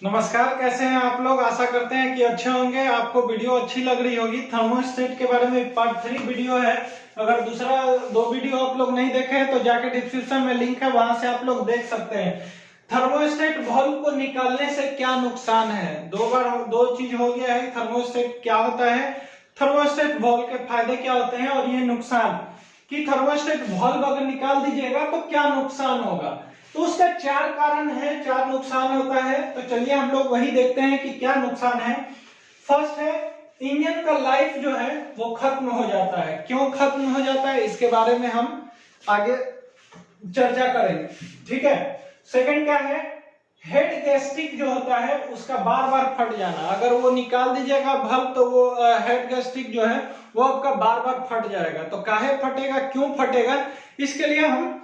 नमस्कार, कैसे हैं आप लोग। आशा करते हैं कि अच्छे होंगे। आपको वीडियो अच्छी लग रही होगी। थर्मोस्टेट के बारे में पार्ट 3 वीडियो है। अगर दूसरा 2 वीडियो आप लोग नहीं देखे हैं तो जाके डिस्क्रिप्शन में लिंक है, वहां से आप लोग देख सकते हैं। थर्मोस्टेट वाल्व को निकालने से क्या नुकसान है, दो चीज हो गया है। थर्मोस्टेट क्या होता है, थर्मोस्टेट वाल्व के फायदे क्या होते हैं और ये नुकसान कि थर्मोस्टेट वाल्व अगर निकाल दीजिएगा तो क्या नुकसान होगा। तो उसका 4 कारण है, 4 नुकसान होता है। तो चलिए हम लोग वही देखते हैं कि क्या नुकसान है। फर्स्ट है, इंजन का लाइफ जो है वो खत्म हो जाता है। क्यों खत्म हो जाता है इसके बारे में हम आगे चर्चा करेंगे, ठीक है। सेकंड क्या है, हेड गैस्ट्रिक जो होता है उसका बार बार फट जाना। अगर वो निकाल दीजिएगा वाल्व तो वो हेड गैस्ट्रिक जो है वो आपका बार बार फट जाएगा। तो काहे फटेगा, क्यों फटेगा, इसके लिए हम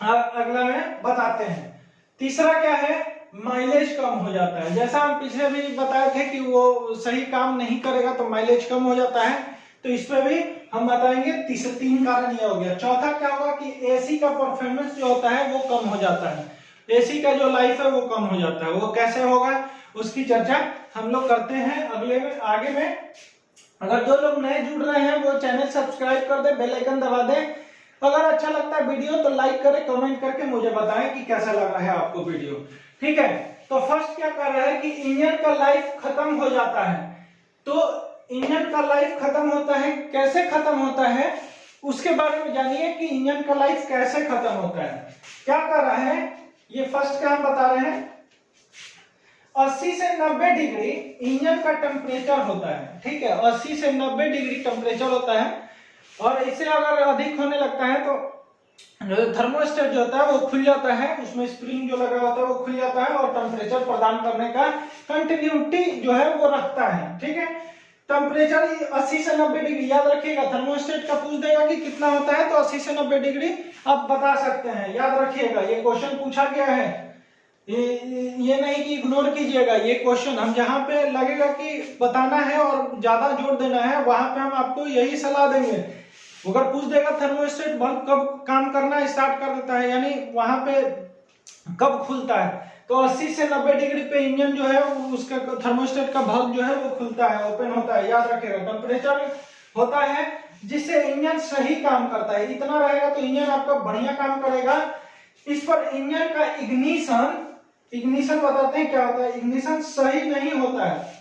अगला में बताते हैं। तीसरा क्या है, माइलेज कम हो जाता है। जैसा हम पिछले भी बताए थे कि वो सही काम नहीं करेगा तो माइलेज कम हो जाता है। तो इस पे भी हम बताएंगे। 3 कारण ये हो गया। चौथा क्या होगा कि एसी का परफॉर्मेंस जो होता है वो कम हो जाता है। एसी का जो लाइफ है वो कम हो जाता है। वो कैसे होगा उसकी चर्चा हम लोग करते हैं अगले में, आगे में। अगर जो लोग नए जुड़ रहे हैं वो चैनल सब्सक्राइब कर दे, बेल आइकन दबा दे। अगर अच्छा लगता है वीडियो तो लाइक करें, कमेंट करके मुझे बताएं कि कैसा लग रहा है आपको वीडियो, ठीक है। तो फर्स्ट क्या कर रहा है कि इंजन का लाइफ खत्म हो जाता है। तो इंजन का लाइफ खत्म होता है, कैसे खत्म होता है उसके बारे में जानिए कि इंजन का लाइफ कैसे खत्म होता है। क्या कर रहा है, ये फर्स्ट क्या हम बता रहे हैं। 80 से 90 डिग्री इंजन का टेम्परेचर होता है, ठीक है। 80 से 90 डिग्री टेम्परेचर होता है और इससे अगर अधिक होने लगता है तो थर्मोस्टेट जो होता है वो खुल जाता है। उसमें स्प्रिंग जो लगा होता है वो खुल जाता है और टेम्परेचर प्रदान करने का कंटिन्यूटी जो है वो रखता है, ठीक है। टेम्परेचर 80 से 90 डिग्री याद रखिएगा। थर्मोस्टेट का पूछ देगा कि कितना होता है तो 80 से 90 डिग्री आप बता सकते हैं, याद रखिएगा। ये क्वेश्चन पूछा गया है, ये नहीं कि इग्नोर कीजिएगा। ये क्वेश्चन हम जहां पे लगेगा कि बताना है और ज्यादा जोर देना है वहां पे हम आपको यही सलाह देंगे। अगर पूछ देगा थर्मोस्टेट बल्ब कब काम करना स्टार्ट कर देता है, यानी वहां पे कब खुलता है, तो 80 से 90 डिग्री पे इंजन जो है उसका थर्मोस्टेट का बल्ब जो है वो खुलता है, ओपन होता है, याद रखिएगा। टेम्परेचर होता है जिससे इंजन सही काम करता है। इतना रहेगा तो इंजन आपका बढ़िया काम करेगा। इस पर इंजन का इग्निशन बताते हैं क्या होता है। इग्निशन सही नहीं होता है।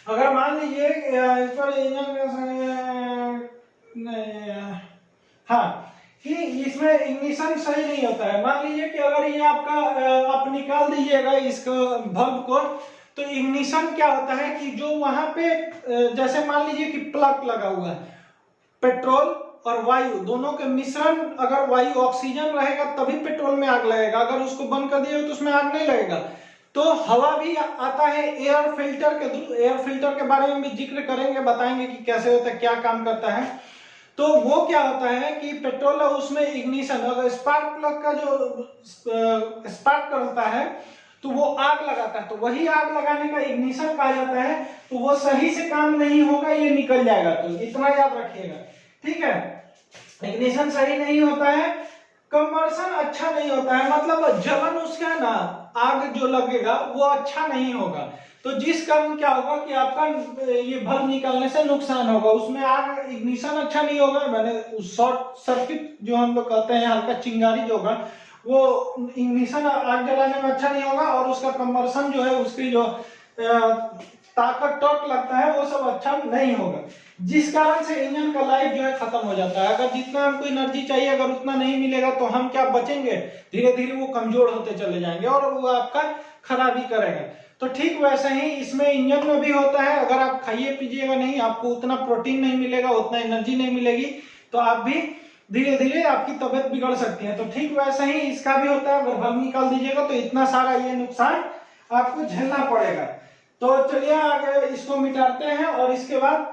अगर मान लीजिए इस पर इंजन हाँ कि इसमें इग्निशन सही नहीं होता है। मान लीजिए कि अगर ये आपका आप निकाल दीजिएगा इसको बल्ब को, तो इग्निशन क्या होता है कि जो वहां पे जैसे मान लीजिए कि प्लग लगा हुआ है, पेट्रोल और वायु दोनों के मिश्रण, अगर वायु ऑक्सीजन रहेगा तभी पेट्रोल में आग लगेगा। अगर उसको बंद कर दिए तो उसमें आग नहीं लगेगा। तो हवा भी आता है एयर फिल्टर के थ्रू। एयर फिल्टर के बारे में भी जिक्र करेंगे, बताएंगे कि कैसे होता है, क्या काम करता है। तो वो क्या होता है कि पेट्रोल है उसमें इग्निशन, अगर स्पार्क प्लग का जो स्पार्क करता है तो वो आग लगाता है, तो वही आग लगाने का इग्निशन कहा जाता है। तो वो सही से काम नहीं होगा, ये निकल जाएगा। तो इतना याद रखिएगा, ठीक है। इग्निशन सही नहीं होता है, कंबर्सन अच्छा नहीं होता है, मतलब जलन उसका ना, आग जो लगेगा वो अच्छा नहीं होगा। तो जिस कारण क्या होगा कि आपका ये बल्ब निकालने से नुकसान होगा। उसमें आग, इग्निशन अच्छा नहीं होगा, मैंने शॉर्ट सर्किट जो हम लोग कहते हैं, हल्का चिंगारी जो होगा वो इग्निशन आग जलाने में अच्छा नहीं होगा। और उसका कंबर्सन जो है, उसकी जो ताकत टॉर्क लगता है वो सब अच्छा नहीं होगा, जिस कारण से इंजन का लाइफ जो है खत्म हो जाता है। अगर जितना हमको एनर्जी चाहिए अगर उतना नहीं मिलेगा तो हम क्या बचेंगे, धीरे धीरे वो कमजोर होते चले जाएंगे और वो आपका खराबी करेगा। तो ठीक वैसे ही इसमें इंजन में भी होता है। अगर आप खाइए पीजिएगा नहीं, आपको उतना प्रोटीन नहीं मिलेगा, उतना एनर्जी नहीं मिलेगी, तो आप भी धीरे धीरे आपकी तबियत बिगड़ सकती है। तो ठीक वैसे ही इसका भी होता है। अगर बल्ब निकाल दीजिएगा तो इतना सारा ये नुकसान आपको झेलना पड़ेगा। तो चलिए आगे इसको मिटाते हैं और इसके बाद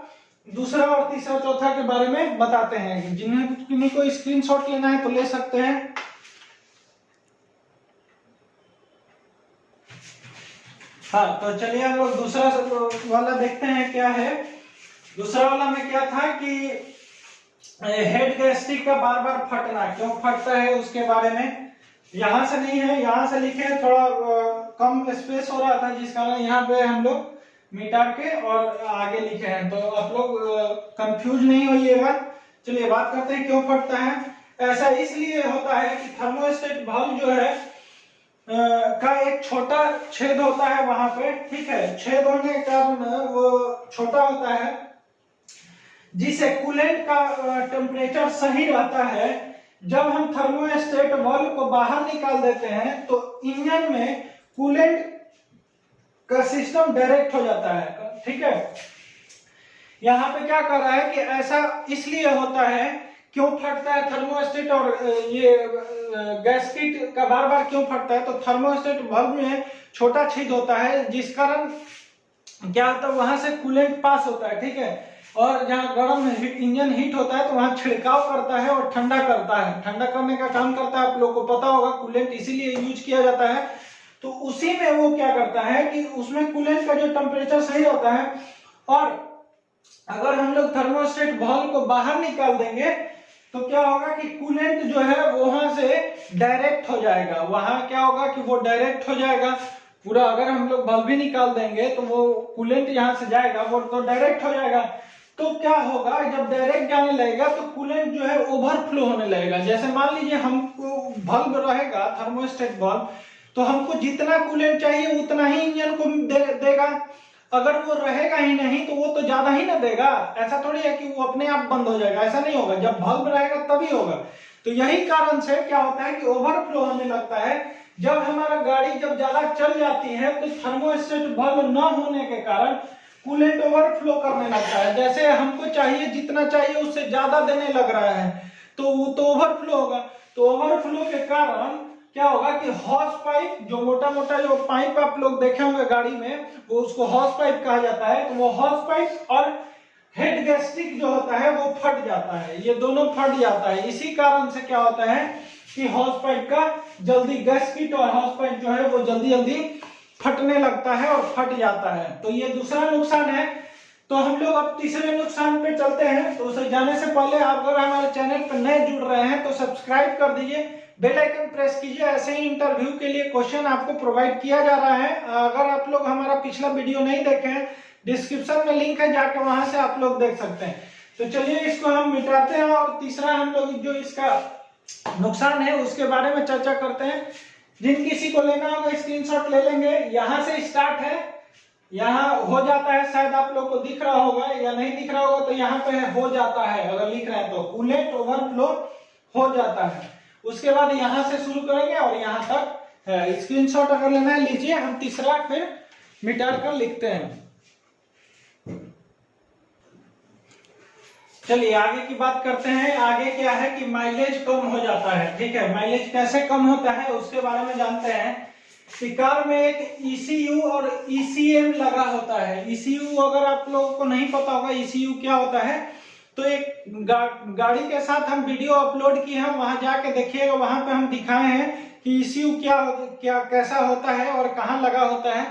दूसरा और तीसरा चौथा के बारे में बताते हैं। जिन्हें को स्क्रीनशॉट लेना है तो ले सकते हैं। हाँ, तो चलिए हम लोग दूसरा वाला देखते हैं क्या है। दूसरा वाला में क्या था कि हेड गैस्ट्रिक का बार बार फटना, क्यों फटता है उसके बारे में। यहां से नहीं है, यहां से लिखे थोड़ा कम स्पेस हो रहा था, जिस कारण यहाँ पे हम लोग मिटा के और आगे लिखे हैं, तो आप लोग कंफ्यूज नहीं होइएगा। चलिए बात करते हैं क्यों फटता है। ऐसा इसलिए होता है कि थर्मोस्टेट वाल्व जो है का एक छोटा छेद होता है वहां पे, ठीक है। छेद होने के कारण वो छोटा होता है, जिससे कूलेंट का टेम्परेचर सही रहता है। जब हम थर्मोस्टेट वाल्व को बाहर निकाल देते हैं तो इंजन में कूलेंट का सिस्टम डायरेक्ट हो जाता है, ठीक है। यहाँ पे क्या कर रहा है कि ऐसा इसलिए होता है, क्यों फटता है थर्मोस्टेट और ये गैस्केट का बार बार क्यों फटता है, तो थर्मोस्टेट वाल्व में छोटा छेद होता है, जिस कारण क्या होता है वहां से कूलेंट पास होता है, ठीक है। और जहाँ गर्म इंजन हीट होता है तो वहां छिड़काव करता है और ठंडा करता है, ठंडा करने का काम करता है। आप लोग को पता होगा कूलेंट इसीलिए यूज किया जाता है। तो उसी में वो क्या करता है कि उसमें कूलेंट का जो टेम्परेचर सही होता है, और अगर हम लोग थर्मोस्टेट वाल्व को बाहर निकाल देंगे तो क्या होगा कि कूलेंट जो है वहां से डायरेक्ट हो जाएगा। वहां क्या होगा कि वो डायरेक्ट हो जाएगा पूरा। अगर हम लोग वाल्व भी निकाल देंगे तो वो कूलेंट यहाँ से जाएगा, वो तो डायरेक्ट हो जाएगा। तो क्या होगा, जब डायरेक्ट जाने लगेगा तो कूलेंट जो है ओवरफ्लो होने लगेगा। जैसे मान लीजिए हमको वाल्व रहेगा थर्मोस्टेट वाल्व, तो हमको जितना कूलेंट चाहिए उतना ही इंजन को देगा। अगर वो रहेगा ही नहीं तो वो तो ज्यादा ही ना देगा। ऐसा थोड़ी है कि वो अपने आप बंद हो जाएगा, ऐसा नहीं होगा। जब वाल्व रहेगा तभी होगा। तो यही कारण से क्या होता है कि ओवरफ्लो होने लगता है। जब हमारा गाड़ी जब ज्यादा चल जाती है तो थर्मोस्टेट वाल्व न होने के कारण कूलेंट ओवरफ्लो करने लगता है। जैसे हमको चाहिए जितना चाहिए उससे ज्यादा देने लग रहा है तो वो तो ओवरफ्लो होगा। तो ओवरफ्लो के कारण क्या होगा कि हॉस पाइप, जो मोटा मोटा जो पाइप आप लोग देखे होंगे गाड़ी में, वो उसको हॉस पाइप कहा जाता है। तो वो हॉस पाइप और हेड गैस्केट जो होता है वो फट जाता है, ये दोनों फट जाता है। इसी कारण से क्या होता है कि हॉस पाइप का जल्दी गैस्केट और हॉस पाइप जो है वो जल्दी जल्दी फटने लगता है और फट जाता है। तो ये दूसरा नुकसान है। तो हम लोग अब तीसरे नुकसान पे चलते हैं। तो उसे जाने से पहले आप अगर हमारे चैनल पर नए जुड़ रहे हैं तो सब्सक्राइब कर दीजिए, बेल आइकन प्रेस कीजिए। ऐसे ही इंटरव्यू के लिए क्वेश्चन आपको प्रोवाइड किया जा रहा है। अगर आप लोग हमारा पिछला वीडियो नहीं देखे हैं, डिस्क्रिप्शन में लिंक है, जाके वहां से आप लोग देख सकते हैं। तो चलिए इसको हम मिटाते हैं और तीसरा हम लोग जो इसका नुकसान है उसके बारे में चर्चा करते हैं। जिन किसी को लेना होगा स्क्रीनशॉट ले लेंगे। यहाँ से स्टार्ट है, यहाँ हो जाता है, शायद आप लोग को दिख रहा होगा या नहीं दिख रहा होगा, तो यहाँ पे हो जाता है। अगर लिख रहे हैं तो कूलेंट ओवरफ्लो हो जाता है। उसके बाद यहाँ से शुरू करेंगे और यहाँ तक है। स्क्रीनशॉट अगर लेना है लीजिए, हम तीसरा फिर मिटा कर लिखते हैं। चलिए आगे की बात करते हैं। आगे क्या है कि माइलेज कम हो जाता है, ठीक है। माइलेज कैसे कम होता है उसके बारे में जानते हैं। कि कार में एक ECU और ECM लगा होता है। ECU अगर आप लोगों को नहीं पता होगा ECU क्या होता है, तो एक गाड़ी के साथ हम वीडियो अपलोड किए हैं, वहां जाके देखिएगा। वहां पे हम दिखाए हैं कि ECU क्या कैसा होता है और कहाँ लगा होता है।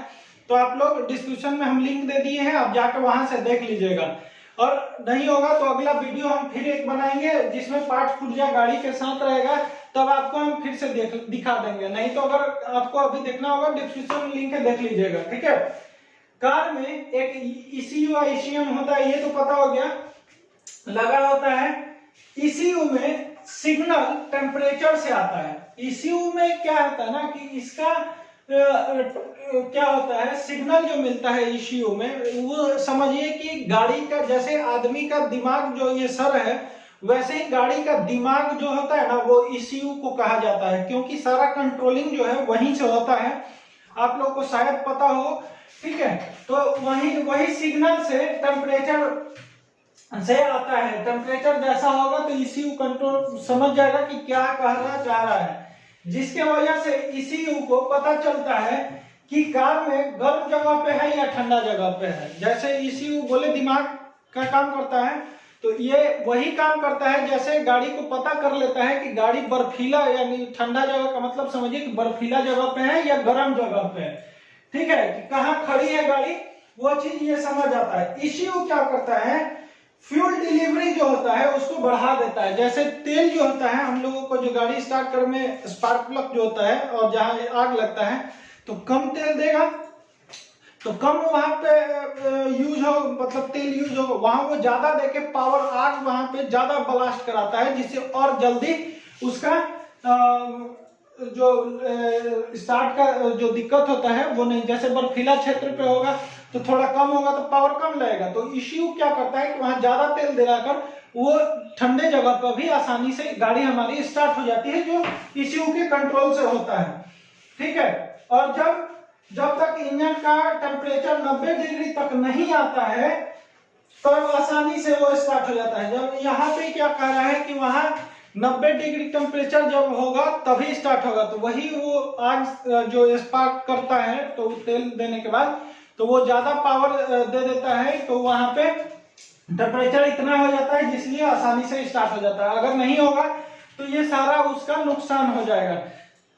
तो आप लोग डिस्क्रिप्शन में हम लिंक दे दिए हैं, आप जाके वहां से देख लीजिएगा। और नहीं होगा तो अगला वीडियो हम फिर एक बनाएंगे जिसमें पार्ट पुर्जा गाड़ी के साथ रहेगा, तब आपको हम फिर से दिखा देंगे। नहीं तो अगर आपको अभी देखना होगा डिस्क्रिप्शन में लिंक है, देख लीजिएगा, ठीक है। कार में एक ECU और ECM होता है, ये तो पता हो गया, लगा होता है। ECU में सिग्नल टेम्परेचर से आता है। ECU में क्या होता है ना कि इसका क्या होता है, सिग्नल जो मिलता है ECU में, वो समझिए कि गाड़ी का, जैसे आदमी का दिमाग जो ये सर है, वैसे ही गाड़ी का दिमाग जो होता है ना वो ECU को कहा जाता है, क्योंकि सारा कंट्रोलिंग जो है वहीं से होता है। आप लोग को शायद पता हो, ठीक है। तो वही सिग्नल से टेम्परेचर से आता है। टेम्परेचर जैसा होगा तो ECU कंट्रोल समझ जाएगा कि क्या कहना चाह रहा है, जिसके वजह से ECU को पता चलता है कि कार में गर्म जगह पे है या ठंडा जगह पे है। जैसे ECU बोले दिमाग का काम करता है, तो ये वही काम करता है। जैसे गाड़ी को पता कर लेता है कि गाड़ी बर्फीला यानी ठंडा जगह का मतलब समझिए कि बर्फीला जगह पे है या गर्म जगह पे है, ठीक है, कि कहाँ खड़ी है गाड़ी, वो चीज ये समझ आता है। ECU क्या करता है, फ्यूल डिलीवरी जो होता है उसको बढ़ा देता है। जैसे तेल जो होता है, हम लोगों को जो गाड़ी स्टार्ट करने में स्पार्क प्लग जो होता है और जहां आग लगता है, तो कम तेल देगा तो कम वहां पे यूज हो, मतलब तेल यूज हो, वहां वो ज्यादा देके पावर आग वहां पे ज्यादा ब्लास्ट कराता है, जिससे और जल्दी उसका जो स्टार्ट का जो दिक्कत होता है वो नहीं। जैसे बर्फीला क्षेत्र पे होगा तो थोड़ा कम होगा तो पावर कम लगेगा। तो ईसीयू क्या करता है कि वहां ज्यादा तेल दिलाकर वो ठंडे जगह पर भी आसानी से गाड़ी हमारी स्टार्ट हो जाती है, जो ईसीयू के कंट्रोल से होता है। ठीक है। और जब तक इंजन का टेम्परेचर 90 डिग्री तक नहीं आता है तो आसानी से वो स्टार्ट हो जाता है। जब यहाँ पे क्या कह रहा है कि वहां 90 डिग्री टेम्परेचर जब होगा तभी स्टार्ट होगा, तो वही वो आग जो स्पार्क करता है तो तेल देने के बाद तो वो ज्यादा पावर दे देता है, तो वहां पे टेम्परेचर इतना हो जाता है जिसलिए आसानी से स्टार्ट हो जाता है। अगर नहीं होगा तो ये सारा उसका नुकसान हो जाएगा।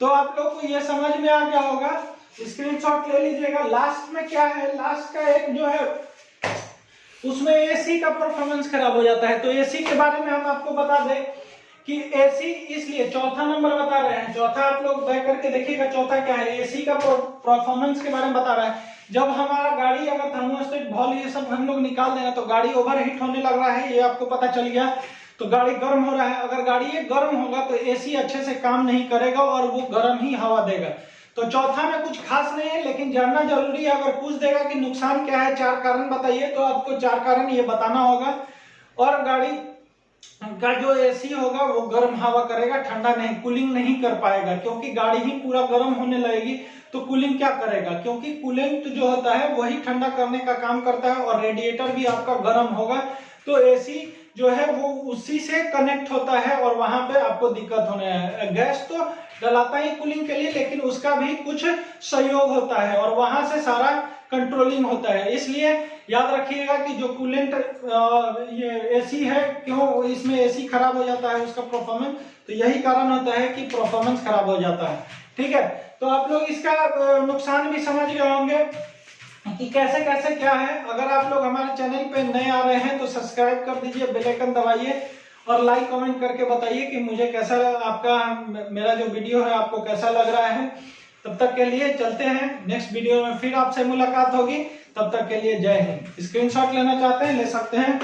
तो आप लोग को ये समझ में आ गया होगा, स्क्रीनशॉट ले लीजिएगा। लास्ट में क्या है, लास्ट का एक जो है उसमें एसी का परफॉर्मेंस खराब हो जाता है। तो एसी के बारे में हम आपको बता दें कि एसी इसलिए चौथा नंबर बता रहे हैं। चौथा आप लोग बैक करके देखिएगा, चौथा क्या है, एसी का परफॉर्मेंस के बारे में बता रहा है। जब हमारा गाड़ी अगर थर्मोस्टेट वॉल्व ये सब हम लोग निकाल देना तो गाड़ी ओवरहीट होने लग रहा है, ये आपको पता चल गया, तो गाड़ी गर्म हो रहा है। अगर गाड़ी ये गर्म होगा तो एसी अच्छे से काम नहीं करेगा और वो गर्म ही हवा देगा। तो चौथा में कुछ खास नहीं है, लेकिन जानना जरूरी है। अगर पूछ देगा कि नुकसान क्या है, 4 कारण बताइए, तो आपको 4 कारण ये बताना होगा। और गाड़ी का जो एसी होगा वो गर्म हवा करेगा, ठंडा नहीं, कूलिंग नहीं कर पाएगा, क्योंकि गाड़ी ही पूरा गर्म होने लगेगी तो कूलिंग क्या करेगा, क्योंकि कूलेंट जो होता है वही ठंडा करने का काम करता है और रेडिएटर भी आपका गर्म होगा। तो एसी जो है वो उसी से कनेक्ट होता है और वहां पे आपको दिक्कत होने है। गैस तो डलाता ही कूलिंग के लिए, लेकिन उसका भी कुछ सहयोग होता है और वहां से सारा कंट्रोलिंग होता है। इसलिए याद रखिएगा कि जो कूलेंट ये एसी है, क्यों इसमें एसी खराब हो जाता है उसका परफॉर्मेंस, तो यही कारण होता है कि परफॉर्मेंस खराब हो जाता है। ठीक है। तो आप लोग इसका नुकसान भी समझ गए होंगे कि कैसे कैसे क्या है। अगर आप लोग हमारे चैनल पे नए आ रहे हैं तो सब्सक्राइब कर दीजिए, बेल आइकन दबाइए और लाइक कमेंट करके बताइए कि मुझे कैसा आपका मेरा जो वीडियो है आपको कैसा लग रहा है। तब तक के लिए चलते हैं, नेक्स्ट वीडियो में फिर आपसे मुलाकात होगी। तब तक के लिए जय हिंद। स्क्रीनशॉट लेना चाहते हैं ले सकते हैं।